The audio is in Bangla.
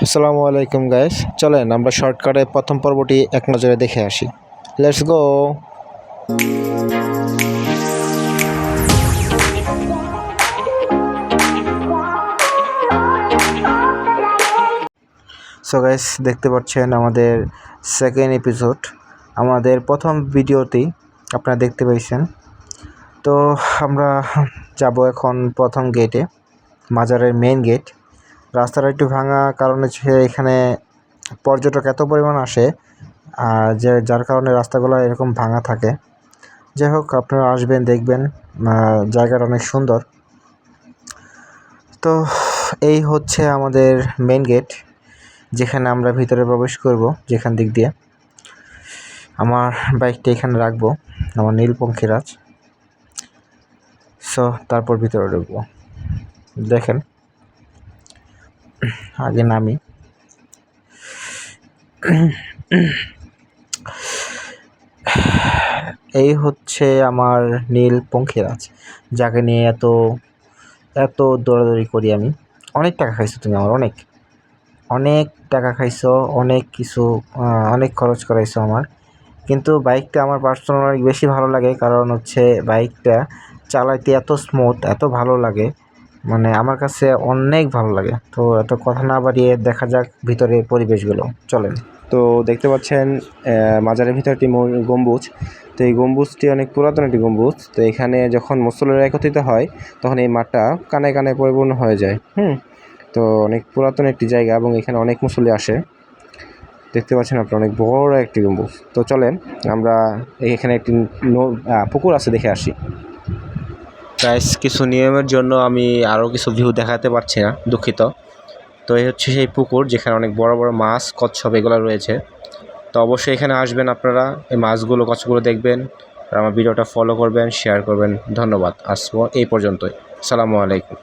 আসসালামু আলাইকুম গাইস, চলেন আমরা শর্টকাটে প্রথম পর্বটি এক নজরে দেখে আসি। Let's go. সো গাইস, দেখতে পাচ্ছেন আমাদের সেকেন্ড এপিসোড। আমাদের প্রথম ভিডিওতেই আপনারা দেখতে পাইছেন। তো আমরা যাব এখন প্রথম গেটে, মাজারের মেইন গেট। রাস্তাটা একটু ভাঙা কারণে এখানে পর্যটক এত পরিমাণ আসে যার কারণে রাস্তাগুলো এরকম ভাঙা থাকে। যাই হোক, আপনারা আসবেন, দেখবেন, জায়গাটা অনেক সুন্দর। তো এই হচ্ছে আমাদের মেইন গেট, যেখানে আমরা ভিতরে প্রবেশ করব। যেখান দিক দিয়ে আমার বাইকটা এখানে রাখবো, আমার নীল পঙ্খিরাজ। সো তারপর ভিতরে ঢুকবো। দেখেন, আগে নামি। এই হচ্ছে আমার নীল পঙ্খিরাজ, যাকে নিয়ে এত দৌড়াদৌড়ি করি আমি। অনেক টাকা খাইছো তুমি আমার, অনেক টাকা খাইছো, অনেক কিছু, অনেক খরচ করাইছো আমার। কিন্তু বাইকটা আমার পার্সোনাল অনেক বেশি ভালো লাগে, কারণ হচ্ছে বাইকটা চালাইতে এত স্মুথ, এত ভালো লাগে, মানে আমার কাছে অনেক ভালো লাগে। তো এত কথা না বাড়িয়ে দেখা যাক ভিতরে পরিবেশগুলো, চলেন। তো দেখতে পাচ্ছেন মাজারের ভিতরে একটি গম্বুজ। তো এই গম্বুজটি অনেক পুরাতন একটি গম্বুজ। তো এখানে যখন মুসল্লিরা একত্রিত হয় তখন এই মাঠটা কানায় কানায় পরিপূর্ণ হয়ে যায়। তো অনেক পুরাতন একটি জায়গা এবং এখানে অনেক মুসল্লি আসে। দেখতে পাচ্ছেন আপনারা, অনেক বড় একটি গম্বুজ। তো চলেন আমরা এখানে একটি পুকুর আছে, দেখে আসি। গাইস, কিছু নিয়মের জন্য আমি আরও কিছু ভিউ দেখাতে পারছি না, দুঃখিত। তো এই হচ্ছে সেই পুকুর, যেখানে অনেক বড় বড় মাছ, কচ্ছপ এগুলো রয়েছে। তো অবশ্যই এখানে আসবেন আপনারা, এই মাছগুলো, কচ্ছপগুলো দেখবেন, আর আমার ভিডিওটা ফলো করবেন, শেয়ার করবেন। ধন্যবাদ। আসবো এই পর্যন্তই। আসসালামু আলাইকুম।